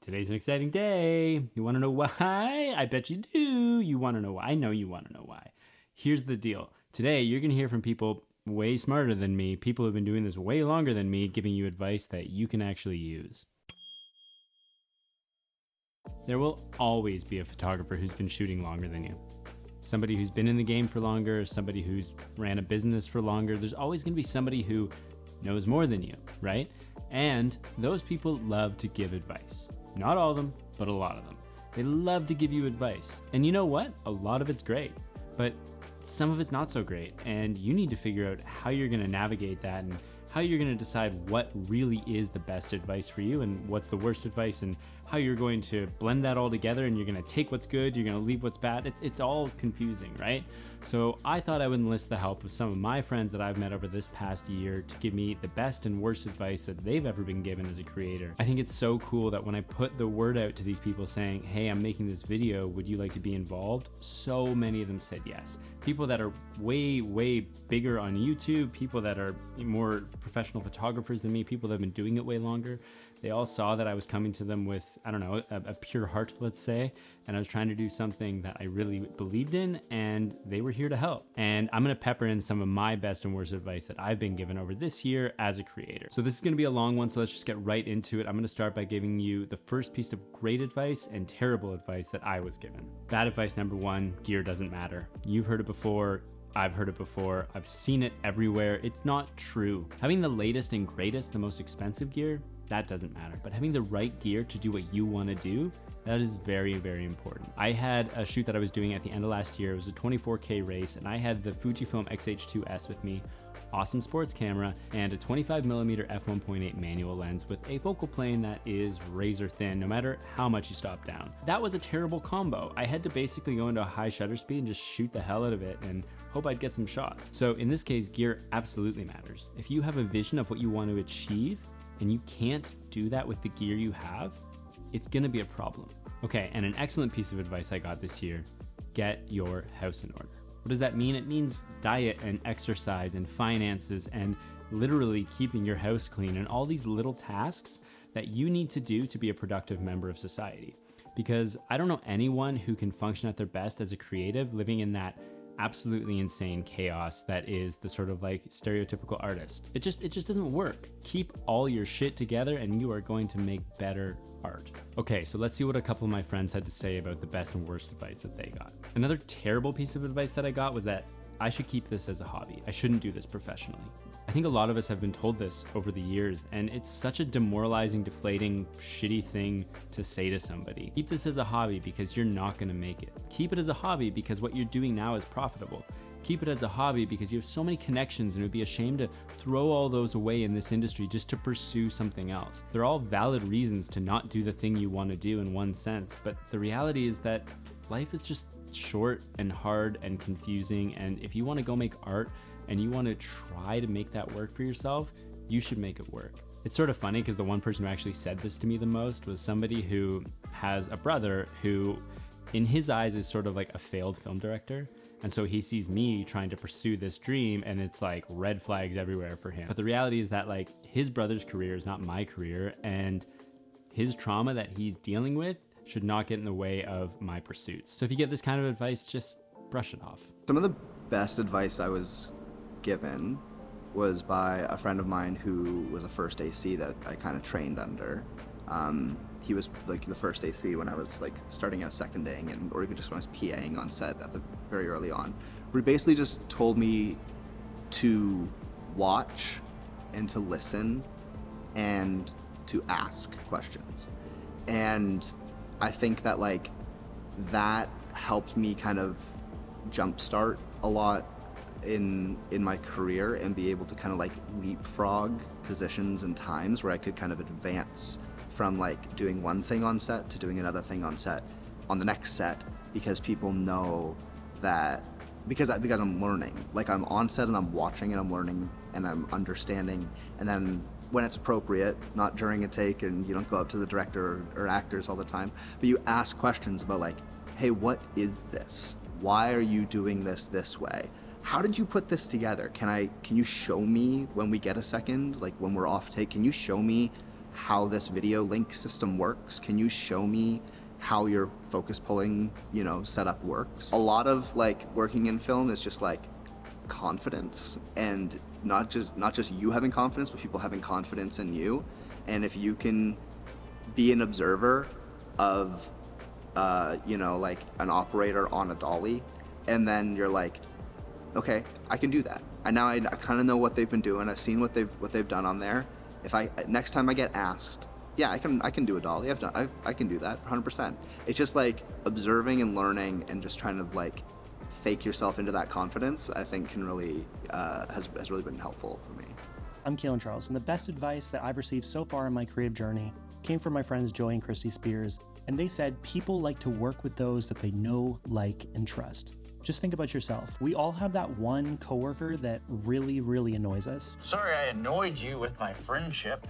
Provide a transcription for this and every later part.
Today's an exciting day. You want to know why? I bet you do. You want to know why? I know you want to know why. Here's the deal. Today, you're going to hear from people way smarter than me, people who've been doing this way longer than me, giving you advice that you can actually use. There will always be a photographer who's been shooting longer than you. Somebody who's been in the game for longer, somebody who's ran a business for longer. There's always going to be somebody who knows more than you, right? And those people love to give advice. Not all of them, but a lot of them. They love to give you advice. And you know what? A lot of it's great, but some of it's not so great. And you need to figure out how you're going to navigate that and how you're going to decide what really is the best advice for you and what's the worst advice, and how you're going to blend that all together, and you're going to take what's good, you're going to leave what's bad. It's all confusing, right? So I thought I would enlist the help of some of my friends that I've met over this past year to give me the best and worst advice that they've ever been given as a creator. I think it's so cool that when I put the word out to these people saying, hey, I'm making this video, would you like to be involved? So many of them said yes. People that are way, way bigger on YouTube, people that are more professional photographers than me, people that have been doing it way longer. They all saw that I was coming to them with, I don't know, a pure heart, let's say, and I was trying to do something that I really believed in, and they were here to help. And I'm gonna pepper in some of my best and worst advice that I've been given over this year as a creator. So this is gonna be a long one, so let's just get right into it. I'm gonna start by giving you the first piece of great advice and terrible advice that I was given. Bad advice number one, gear doesn't matter. You've heard it before. I've heard it before. I've seen it everywhere. It's not true. Having the latest and greatest, the most expensive gear, that doesn't matter. But having the right gear to do what you want to do, that is very, very important. I had a shoot that I was doing at the end of last year. It was a 24K race, and I had the Fujifilm X-H2S with me, awesome sports camera, and a 25mm f1.8 manual lens with a focal plane that is razor thin no matter how much you stop down. That was a terrible combo. I had to basically go into a high shutter speed and just shoot the hell out of it and hope I'd get some shots. So in this case, gear absolutely matters. If you have a vision of what you want to achieve and you can't do that with the gear you have, it's gonna be a problem. Okay, and an excellent piece of advice I got this year, get your house in order. What does that mean? It means diet and exercise and finances and literally keeping your house clean and all these little tasks that you need to do to be a productive member of society. Because I don't know anyone who can function at their best as a creative living in that absolutely insane chaos that is the sort of like stereotypical artist. It just doesn't work. Keep all your shit together and you are going to make better art. Okay, so let's see what a couple of my friends had to say about the best and worst advice that they got. Another terrible piece of advice that I got was that I should keep this as a hobby. I shouldn't do this professionally. I think a lot of us have been told this over the years, and it's such a demoralizing, deflating, shitty thing to say to somebody. Keep this as a hobby because you're not gonna make it. Keep it as a hobby because what you're doing now is profitable. Keep it as a hobby because you have so many connections, and it would be a shame to throw all those away in this industry just to pursue something else. They're all valid reasons to not do the thing you want to do in one sense, but the reality is that life is just short and hard and confusing, and if you want to go make art and you want to try to make that work for yourself, you should make it work. It's sort of funny because the one person who actually said this to me the most was somebody who has a brother who, in his eyes, is sort of like a failed film director. And so he sees me trying to pursue this dream and it's like red flags everywhere for him. But the reality is that like his brother's career is not my career, and his trauma that he's dealing with should not get in the way of my pursuits. So if you get this kind of advice, just brush it off. Some of the best advice I was given was by a friend of mine who was a first AC that I kind of trained under. He was like the first AC when I was like starting out seconding, or even just when I was PAing on set at the very early on, where he basically just told me to watch and to listen and to ask questions. And I think that like that helped me kind of jumpstart a lot in my career and be able to kind of like leapfrog positions and times where I could kind of advance from like doing one thing on set to doing another thing on set on the next set, because people know that because I'm learning. Like I'm on set and I'm watching and I'm learning and I'm understanding, and then when it's appropriate, not during a take, and you don't go up to the director or actors all the time, but you ask questions about like, hey, what is this? Why are you doing this way? How did you put this together? Can you show me when we get a second, like when we're off take, can you show me how this video link system works? Can you show me how your focus pulling, setup works? A lot of like working in film is just like confidence, and not just you having confidence, but people having confidence in you. And if you can be an observer of like an operator on a dolly, and then you're like, okay, I can do that. And now I kind of know what they've been doing. I've seen what they've done on there. If next time I get asked, yeah, I can do a dolly. I can do that 100%. It's just like observing and learning and just trying to like fake yourself into that confidence, I think can really has really been helpful for me. I'm Calin Charles, and the best advice that I've received so far in my creative journey came from my friends Joey and Christy Spears, and they said people like to work with those that they know, like, and trust. Just think about yourself. We all have that one coworker that really, really annoys us. Sorry I annoyed you with my friendship.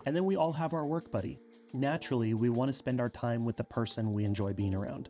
And then we all have our work buddy. Naturally, we want to spend our time with the person we enjoy being around.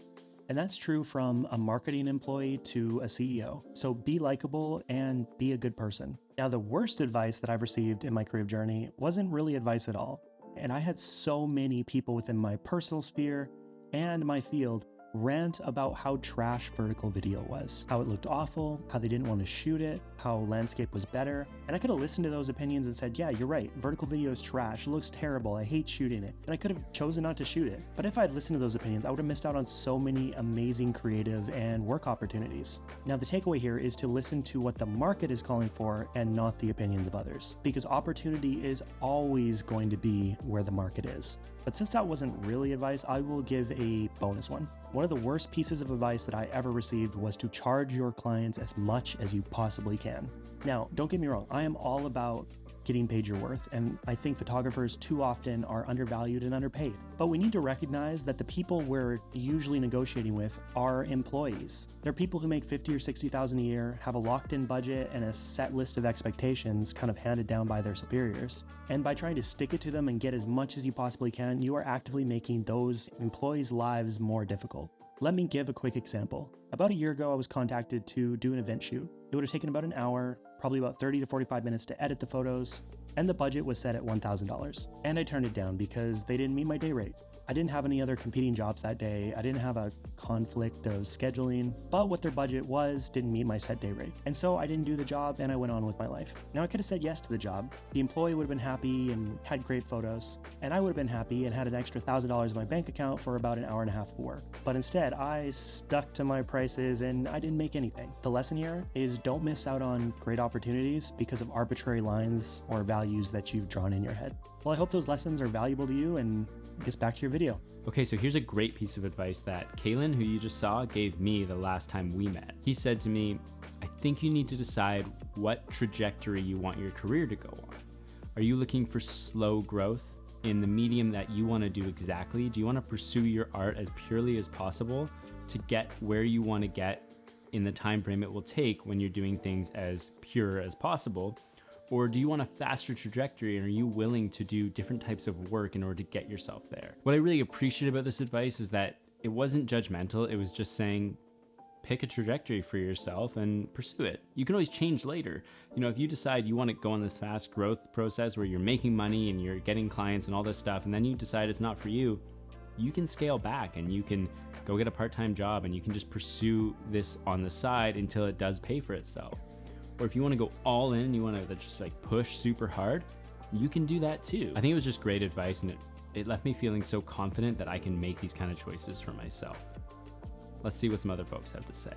And that's true from a marketing employee to a CEO. So be likable and be a good person. Now, the worst advice that I've received in my creative journey wasn't really advice at all. And I had so many people within my personal sphere and my field rant about how trash vertical video was, how it looked awful, how they didn't want to shoot it, how landscape was better. And I could have listened to those opinions and said, yeah, you're right, vertical video is trash, it looks terrible, I hate shooting it. And I could have chosen not to shoot it. But if I'd listened to those opinions, I would have missed out on so many amazing creative and work opportunities. Now, the takeaway here is to listen to what the market is calling for and not the opinions of others, because opportunity is always going to be where the market is. But since that wasn't really advice, I will give a bonus one. One of the worst pieces of advice that I ever received was to charge your clients as much as you possibly can. Now, don't get me wrong, I am all about getting paid your worth, and I think photographers too often are undervalued and underpaid. But we need to recognize that the people we're usually negotiating with are employees. They're people who make $50,000 or $60,000 a year, have a locked-in budget and a set list of expectations kind of handed down by their superiors. And by trying to stick it to them and get as much as you possibly can, you are actively making those employees' lives more difficult. Let me give a quick example. About a year ago, I was contacted to do an event shoot. It would have taken about an hour, probably about 30 to 45 minutes to edit the photos, and the budget was set at $1,000. And I turned it down because they didn't meet my day rate. I didn't have any other competing jobs that day. I didn't have a conflict of scheduling, but what their budget was didn't meet my set day rate. And so I didn't do the job and I went on with my life. Now I could have said yes to the job. The employee would have been happy and had great photos, and I would have been happy and had an extra $1,000 in my bank account for about an hour and a half of work. But instead, I stuck to my prices and I didn't make anything. The lesson here is don't miss out on great opportunities because of arbitrary lines or values that you've drawn in your head. Well, I hope those lessons are valuable to you, and I guess back to your video. Okay, so here's a great piece of advice that Calin, who you just saw, gave me the last time we met. He said to me, I think you need to decide what trajectory you want your career to go on. Are you looking for slow growth in the medium that you want to do exactly? Do you want to pursue your art as purely as possible to get where you want to get in the time frame it will take when you're doing things as pure as possible? Or do you want a faster trajectory, and are you willing to do different types of work in order to get yourself there? What I really appreciate about this advice is that it wasn't judgmental. It was just saying, pick a trajectory for yourself and pursue it. You can always change later. If you decide you want to go on this fast growth process where you're making money and you're getting clients and all this stuff, and then you decide it's not for you, you can scale back and you can go get a part-time job and you can just pursue this on the side until it does pay for itself. Or if you want to go all in, you want to just like push super hard, you can do that too. I think it was just great advice, and it left me feeling so confident that I can make these kind of choices for myself. Let's see what some other folks have to say.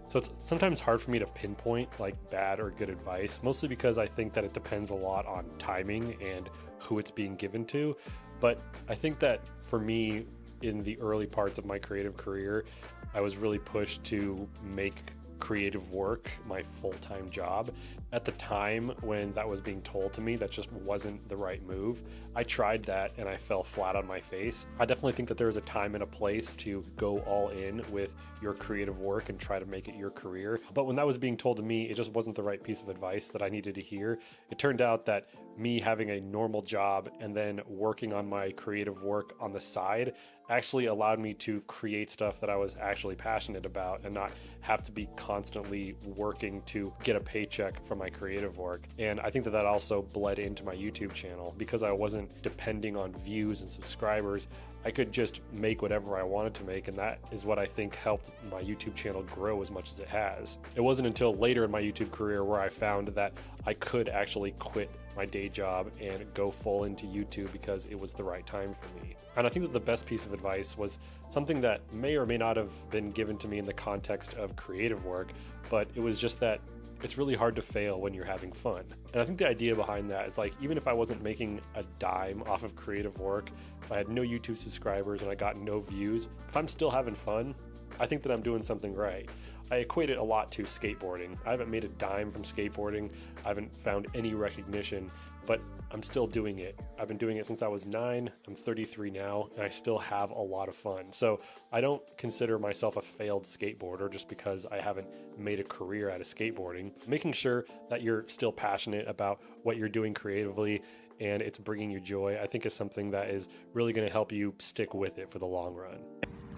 So it's sometimes hard for me to pinpoint like bad or good advice, mostly because I think that it depends a lot on timing and who it's being given to. But I think that for me, in the early parts of my creative career, I was really pushed to make creative work my full-time job. At the time when that was being told to me, that just wasn't the right move. I tried that and I fell flat on my face. I definitely think that there's a time and a place to go all in with your creative work and try to make it your career. But when that was being told to me, it just wasn't the right piece of advice that I needed to hear. It turned out that me having a normal job and then working on my creative work on the side actually allowed me to create stuff that I was actually passionate about and not have to be constantly working to get a paycheck from my creative work. And I think that that also bled into my YouTube channel because I wasn't depending on views and subscribers. I could just make whatever I wanted to make, and that is what I think helped my YouTube channel grow as much as it has. It wasn't until later in my YouTube career where I found that I could actually quit my day job and go full into YouTube because it was the right time for me. And I think that the best piece of advice was something that may or may not have been given to me in the context of creative work, but it was just that it's really hard to fail when you're having fun. And I think the idea behind that is like, even if I wasn't making a dime off of creative work, if I had no YouTube subscribers and I got no views, if I'm still having fun, I think that I'm doing something right. I equate it a lot to skateboarding. I haven't made a dime from skateboarding. I haven't found any recognition, but I'm still doing it. I've been doing it since I was 9. I'm 33 now, and I still have a lot of fun. So I don't consider myself a failed skateboarder just because I haven't made a career out of skateboarding. Making sure that you're still passionate about what you're doing creatively and it's bringing you joy, I think is something that is really going to help you stick with it for the long run.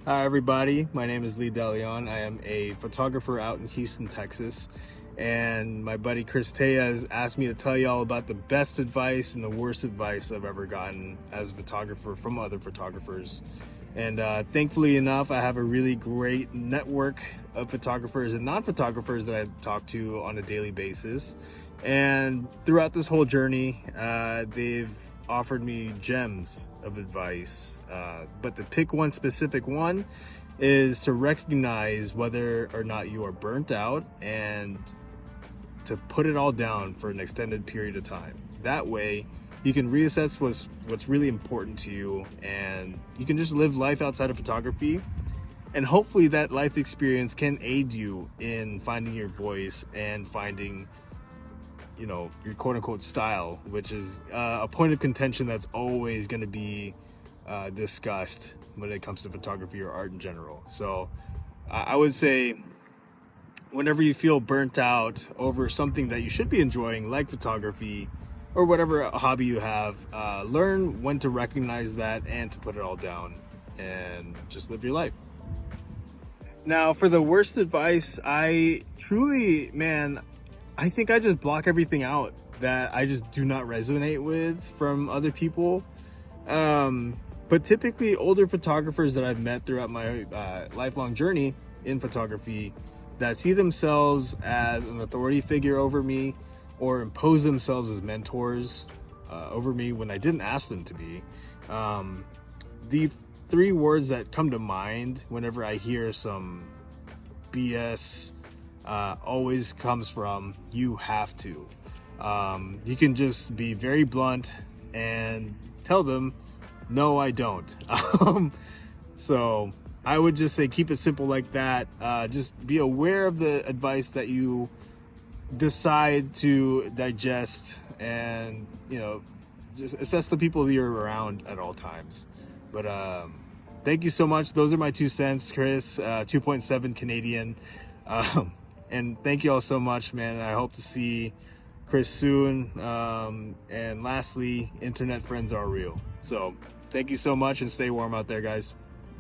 Hi everybody, my name is Deleon. I am a photographer out in Houston, Texas, and my buddy Chris Taya has asked me to tell you all about the best advice and the worst advice I've ever gotten as a photographer from other photographers. And thankfully enough, I have a really great network of photographers and non-photographers that I talk to on a daily basis. And throughout this whole journey, they've offered me gems of advice, but to pick one specific one is to recognize whether or not you are burnt out and to put it all down for an extended period of time. That way you can reassess what's really important to you, and you can just live life outside of photography, and hopefully that life experience can aid you in finding your voice and finding, you know, your quote-unquote style, which is a point of contention that's always going to be discussed when it comes to photography or art in general. So I would say whenever you feel burnt out over something that you should be enjoying, like photography or whatever hobby you have, learn when to recognize that and to put it all down and just live your life. Now, for the worst advice, I truly, I think I just block everything out that I just do not resonate with from other people. But typically older photographers that I've met throughout my lifelong journey in photography that see themselves as an authority figure over me or impose themselves as mentors over me when I didn't ask them to be. The 3 words that come to mind whenever I hear some BS always comes from, you have to. You can just be very blunt and tell them, no, I don't. So I would just say keep it simple like that. Just be aware of the advice that you decide to digest, and, you know, just assess the people you're around at all times. But thank you so much. Those are my 2 cents, Chris, 2.7 Canadian. And thank you all so much, man. I hope to see Chris soon. And lastly, internet friends are real. So thank you so much, and stay warm out there, guys.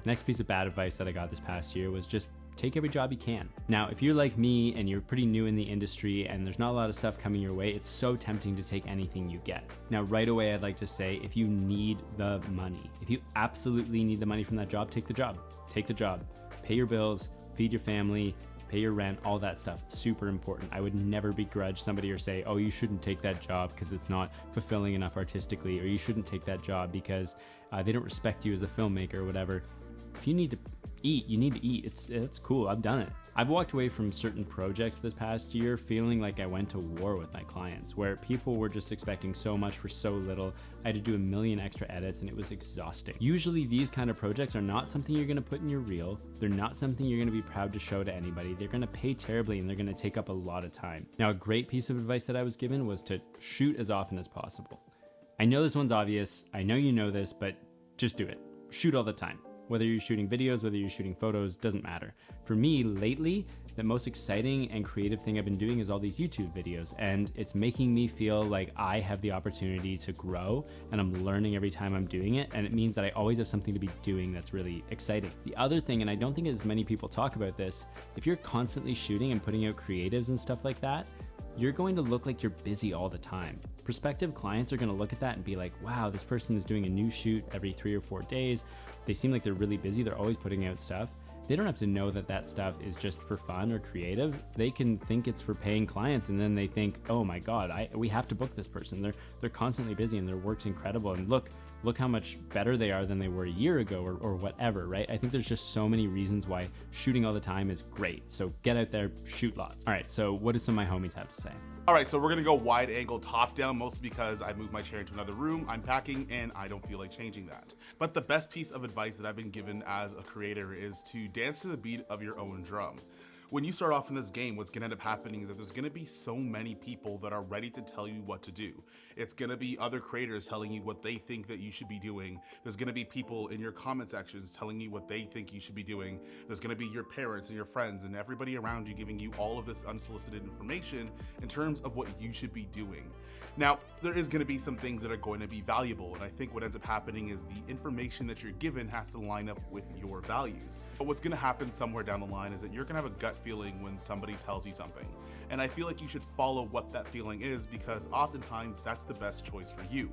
Next piece of bad advice that I got this past year was just take every job you can. Now, if you're like me and you're pretty new in the industry and there's not a lot of stuff coming your way, it's so tempting to take anything you get. Now, right away, I'd like to say, if you need the money, if you absolutely need the money from that job, take the job. Take the job. Pay your bills, feed your family, pay your rent, all that stuff. Super important. I would never begrudge somebody or say, oh, you shouldn't take that job because it's not fulfilling enough artistically, or you shouldn't take that job because they don't respect you as a filmmaker or whatever. If you need to eat, you need to eat. It's cool. I've done it. I've walked away from certain projects this past year feeling like I went to war with my clients, where people were just expecting so much for so little. I had to do a million extra edits and it was exhausting. Usually these kind of projects are not something you're going to put in your reel. They're not something you're going to be proud to show to anybody. They're going to pay terribly and they're going to take up a lot of time. Now, a great piece of advice that I was given was to shoot as often as possible. I know this one's obvious. I know you know this, but just do it. Shoot all the time. Whether you're shooting videos, whether you're shooting photos, doesn't matter. For me, lately, the most exciting and creative thing I've been doing is all these YouTube videos, and it's making me feel like I have the opportunity to grow, and I'm learning every time I'm doing it, and it means that I always have something to be doing that's really exciting. The other thing, and I don't think as many people talk about this, if you're constantly shooting and putting out creatives and stuff like that, you're going to look like you're busy all the time. Prospective clients are going to look at that and be like, wow, this person is doing a new shoot every 3 or 4 days. They seem like they're really busy. They're always putting out stuff. They don't have to know that that stuff is just for fun or creative. They can think it's for paying clients, and then they think, oh my God, we have to book this person. They're constantly busy and their work's incredible. And look how much better they are than they were a year ago or whatever, right? I think there's just so many reasons why shooting all the time is great. So get out there, shoot lots. All right, so what do some of my homies have to say? All right, so we're gonna go wide angle top down, mostly because I moved my chair into another room, I'm packing, and I don't feel like changing that. But the best piece of advice that I've been given as a creator is to dance to the beat of your own drum. When you start off in this game, what's gonna end up happening is that there's gonna be so many people that are ready to tell you what to do. It's gonna be other creators telling you what they think that you should be doing. There's gonna be people in your comment sections telling you what they think you should be doing. There's gonna be your parents and your friends and everybody around you giving you all of this unsolicited information in terms of what you should be doing. Now, there is gonna be some things that are going to be valuable, and I think what ends up happening is the information that you're given has to line up with your values. But what's gonna happen somewhere down the line is that you're gonna have a gut feeling when somebody tells you something. And I feel like you should follow what that feeling is, because oftentimes that's the best choice for you.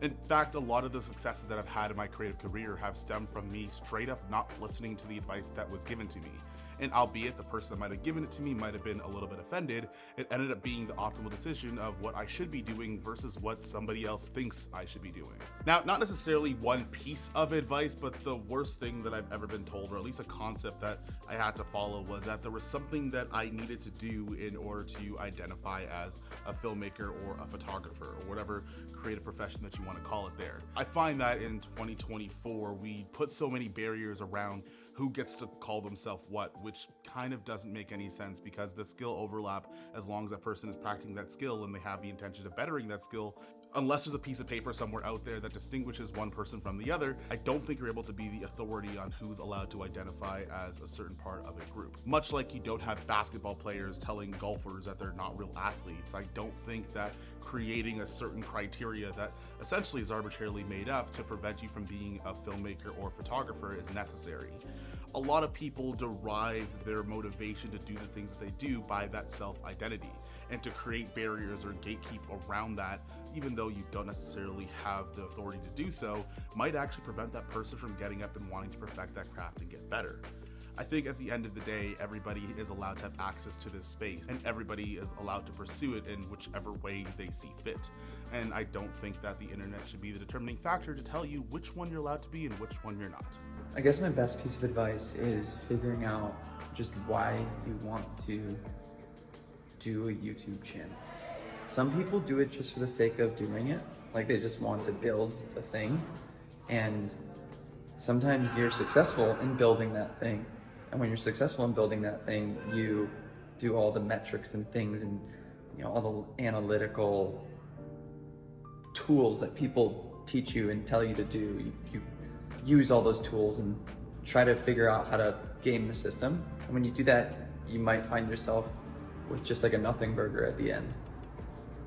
In fact, a lot of the successes that I've had in my creative career have stemmed from me straight up not listening to the advice that was given to me. And albeit the person that might have given it to me might have been a little bit offended, it ended up being the optimal decision of what I should be doing versus what somebody else thinks I should be doing. Now, not necessarily one piece of advice, but the worst thing that I've ever been told, or at least a concept that I had to follow, was that there was something that I needed to do in order to identify as a filmmaker or a photographer, or whatever creative profession that you want to call it there. I find that in 2024, we put so many barriers around who gets to call themselves what, which kind of doesn't make any sense, because the skill overlap, as long as that person is practicing that skill and they have the intention of bettering that skill, unless there's a piece of paper somewhere out there that distinguishes one person from the other, I don't think you're able to be the authority on who's allowed to identify as a certain part of a group. Much like you don't have basketball players telling golfers that they're not real athletes, I don't think that creating a certain criteria that essentially is arbitrarily made up to prevent you from being a filmmaker or photographer is necessary. A lot of people derive their motivation to do the things that they do by that self-identity, and to create barriers or gatekeep around that, even though you don't necessarily have the authority to do so, might actually prevent that person from getting up and wanting to perfect that craft and get better. I think at the end of the day, everybody is allowed to have access to this space, and everybody is allowed to pursue it in whichever way they see fit. And I don't think that the internet should be the determining factor to tell you which one you're allowed to be and which one you're not. I guess my best piece of advice is figuring out just why you want to do a YouTube channel. Some people do it just for the sake of doing it, like they just want to build a thing, and sometimes you're successful in building that thing. And when you're successful in building that thing, you do all the metrics and things and all the analytical tools that people teach you and tell you to do. You use all those tools and try to figure out how to game the system. And when you do that, you might find yourself with just like a nothing burger at the end.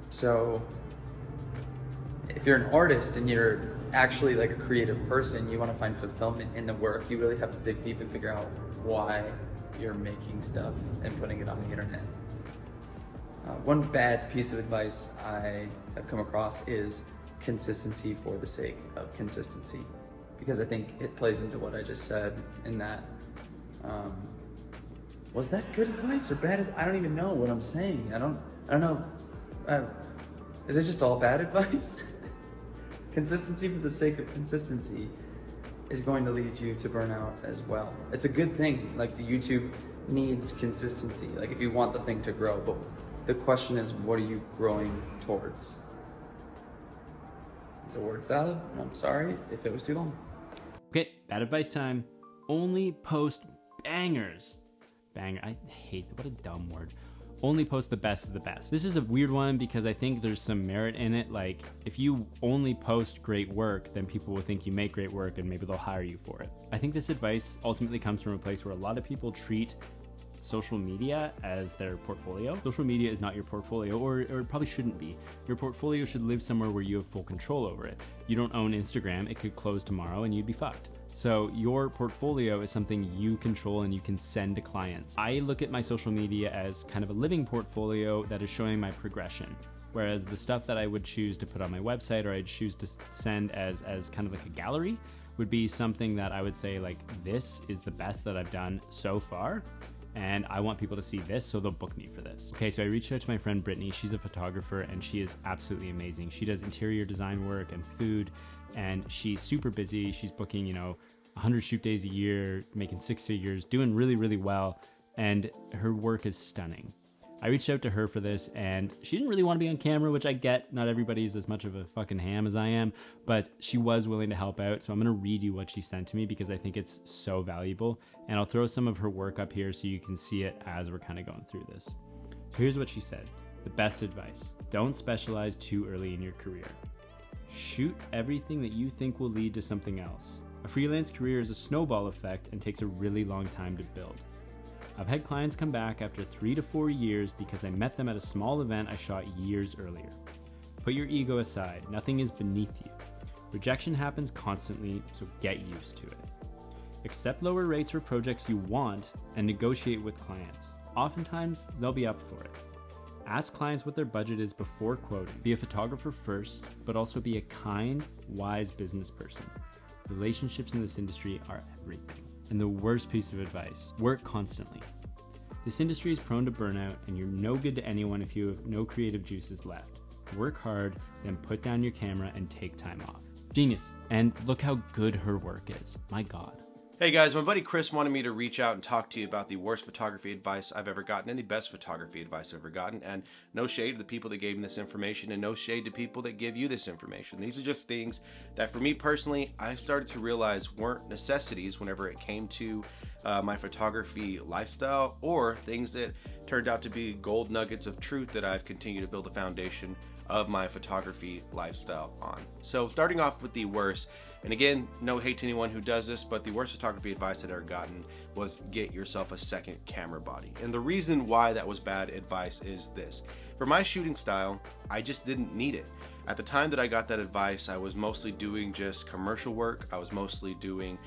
So if you're an artist and you're actually like a creative person, you want to find fulfillment in the work, you really have to dig deep and figure out why you're making stuff and putting it on the internet. One bad piece of advice I have come across is consistency for the sake of consistency, because I think it plays into what I just said in that, was that good advice or bad? I don't even know what I'm saying. I don't know. Is it just all bad advice? Consistency for the sake of consistency is going to lead you to burnout as well. It's a good thing, like the YouTube needs consistency, like if you want the thing to grow, but the question is, what are you growing towards? It's a word salad, and I'm sorry if it was too long. Okay, bad advice time. Only post bangers. Banger, I hate that, what a dumb word. only post the best of the best. This is a weird one because I think there's some merit in it. Like, if you only post great work, then people will think you make great work and maybe they'll hire you for it. I think this advice ultimately comes from a place where a lot of people treat social media as their portfolio. Social media is not your portfolio, or it probably shouldn't be. Your portfolio should live somewhere where you have full control over it. You don't own Instagram, it could close tomorrow and you'd be fucked. So your portfolio is something you control and you can send to clients. I look at my social media as kind of a living portfolio that is showing my progression. Whereas the stuff that I would choose to put on my website or I'd choose to send as kind of like a gallery would be something that I would say like, this is the best that I've done so far. And I want people to see this, so they'll book me for this. Okay, so I reached out to my friend Britney. She's a photographer and she is absolutely amazing. She does interior design work and food, and she's super busy. She's booking, 100 shoot days a year, making 6 figures, doing really, really well. And her work is stunning. I reached out to her for this and she didn't really want to be on camera, which I get. Not everybody's as much of a fucking ham as I am, but she was willing to help out. So I'm going to read you what she sent to me because I think it's so valuable. And I'll throw some of her work up here so you can see it as we're kind of going through this. So here's what she said. The best advice: don't specialize too early in your career. Shoot everything that you think will lead to something else. A freelance career is a snowball effect and takes a really long time to build. I've had clients come back after 3 to 4 years because I met them at a small event I shot years earlier. Put your ego aside, nothing is beneath you. Rejection happens constantly, so get used to it. Accept lower rates for projects you want and negotiate with clients. Oftentimes, they'll be up for it. Ask clients what their budget is before quoting. Be a photographer first, but also be a kind, wise business person. Relationships in this industry are everything. And the worst piece of advice: work constantly. This industry is prone to burnout and you're no good to anyone if you have no creative juices left. Work hard, then put down your camera and take time off. Genius. And look how good her work is. My God. Hey guys, my buddy Chris wanted me to reach out and talk to you about the worst photography advice I've ever gotten and the best photography advice I've ever gotten. And no shade to the people that gave me this information and no shade to people that give you this information. These are just things that for me personally, I started to realize weren't necessities whenever it came to my photography lifestyle, or things that turned out to be gold nuggets of truth that I've continued to build a foundation of my photography lifestyle on. So starting off with the worst, and again, no hate to anyone who does this, but the worst photography advice I'd ever gotten was get yourself a second camera body. And the reason why that was bad advice is this. For my shooting style, I just didn't need it. At the time that I got that advice, I was mostly doing just commercial work. I was mostly doing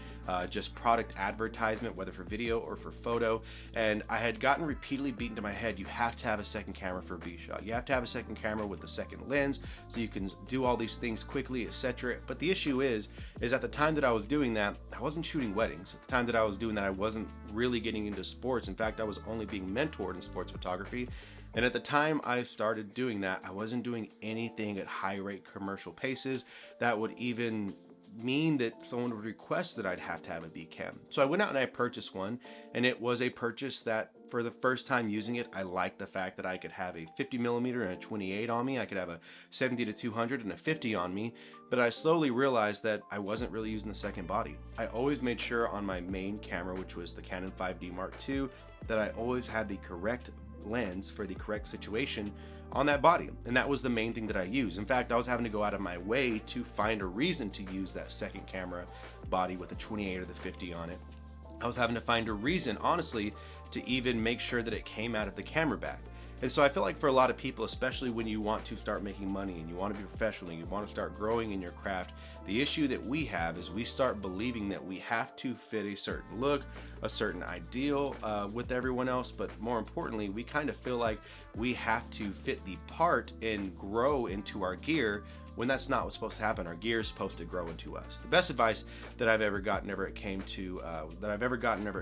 just product advertisement, whether for video or for photo. And I had gotten repeatedly beaten to my head, you have to have a second camera for a B-shot. You have to have a second camera with the second lens so you can do all these things quickly, etc. But the issue is at the time that I was doing that, I wasn't shooting weddings. At the time that I was doing that, I wasn't really getting into sports. In fact, I was only being mentored in sports photography. And at the time I started doing that, I wasn't doing anything at high rate commercial paces that would even mean that someone would request that I'd have to have a B cam. So I went out and I purchased one, and it was a purchase that for the first time using it, I liked the fact that I could have a 50mm and a 28 on me. I could have a 70-200 and a 50 on me, but I slowly realized that I wasn't really using the second body. I always made sure on my main camera, which was the Canon 5D Mark II, that I always had the correct lens for the correct situation on that body, and that was the main thing that I used. In fact, I was having to go out of my way to find a reason to use that second camera body with the 28 or the 50 on it. I was having to find a reason, honestly, to even make sure that it came out of the camera bag. And so I feel like for a lot of people, especially when you want to start making money and you want to be professional and you want to start growing in your craft, the issue that we have is we start believing that we have to fit a certain look, a certain ideal with everyone else, but more importantly, we kind of feel like we have to fit the part and grow into our gear when that's not what's supposed to happen. Our gear is supposed to grow into us. The best advice that I've ever gotten whenever it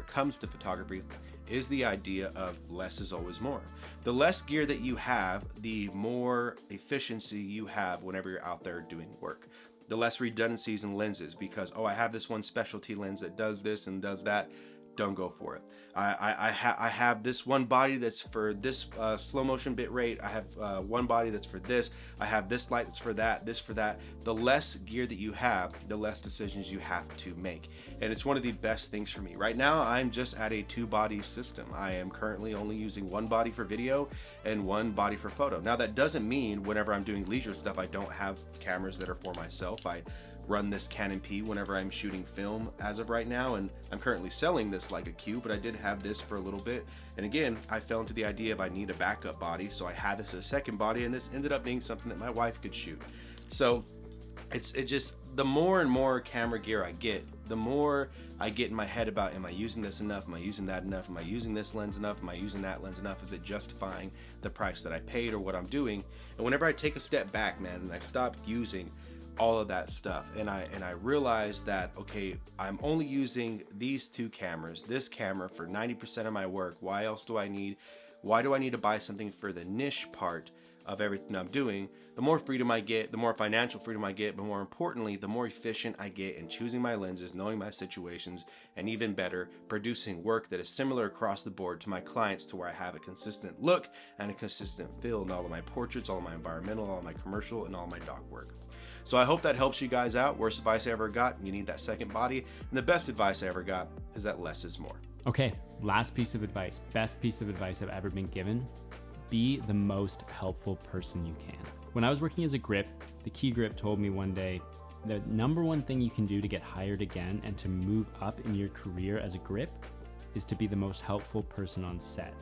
comes to photography is the idea of less is always more. The less gear that you have, the more efficiency you have whenever you're out there doing work. The less redundancies in lenses, because, oh, I have this one specialty lens that does this and does that. don't go for it. I have this one body that's for this slow motion bit rate. I have one body that's for this. I have this light that's for that, this for that. The less gear that you have, the less decisions you have to make. And it's one of the best things for me. Right now, I'm just at a 2-body system. I am currently only using one body for video and one body for photo. Now, that doesn't mean whenever I'm doing leisure stuff, I don't have cameras that are for myself. I run this Canon P whenever I'm shooting film as of right now, and I'm currently selling this Leica Q, but I did have this for a little bit. And again, I fell into the idea of I need a backup body, so I had this as a second body, and this ended up being something that my wife could shoot. So it just, the more and more camera gear I get, the more I get in my head about, am I using this enough? Am I using that enough? Am I using this lens enough? Am I using that lens enough? Is it justifying the price that I paid or what I'm doing? And whenever I take a step back, man, and I stop using all of that stuff, and I realized that, okay, I'm only using these 2 cameras, this camera for 90% of my work. Why do I need to buy something for the niche part of everything I'm doing? The more freedom I get, the more financial freedom I get, but more importantly, the more efficient I get in choosing my lenses, knowing my situations, and even better, producing work that is similar across the board to my clients, to where I have a consistent look and a consistent feel in all of my portraits, all of my environmental, all of my commercial, and all of my doc work. So I hope that helps you guys out. Worst advice I ever got, you need that second body. And the best advice I ever got is that less is more. Okay, last piece of advice, best piece of advice I've ever been given. Be the most helpful person you can. When I was working as a grip, the key grip told me one day, the number one thing you can do to get hired again and to move up in your career as a grip is to be the most helpful person on set.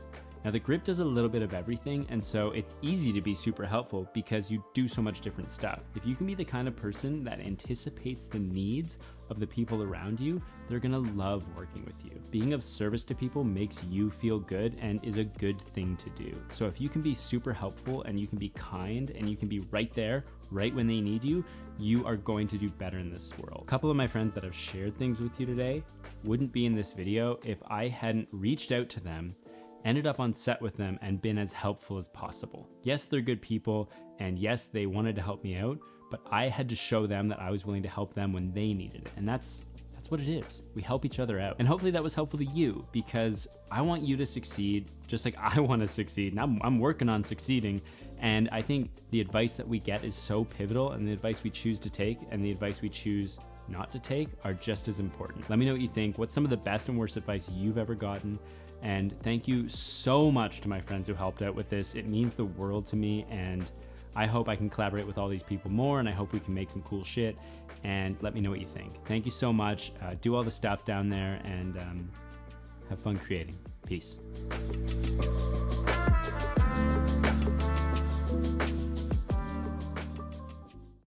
Now, the grip does a little bit of everything, and so it's easy to be super helpful because you do so much different stuff. If you can be the kind of person that anticipates the needs of the people around you, they're gonna love working with you. Being of service to people makes you feel good and is a good thing to do. So if you can be super helpful and you can be kind and you can be right there, right when they need you, you are going to do better in this world. A couple of my friends that have shared things with you today wouldn't be in this video if I hadn't reached out to them, ended up on set with them, and been as helpful as possible. Yes, they're good people, and yes, they wanted to help me out, but I had to show them that I was willing to help them when they needed it. And that's what it is. We help each other out. And hopefully that was helpful to you, because I want you to succeed just like I want to succeed. And I'm working on succeeding. And I think the advice that we get is so pivotal, and the advice we choose to take and the advice we choose not to take are just as important. Let me know what you think. What's some of the best and worst advice you've ever gotten? And thank you so much to my friends who helped out with this. It means the world to me, and I hope I can collaborate with all these people more, and I hope we can make some cool shit. And let me know what you think. Thank you so much. Do all the stuff down there, and have fun creating. Peace.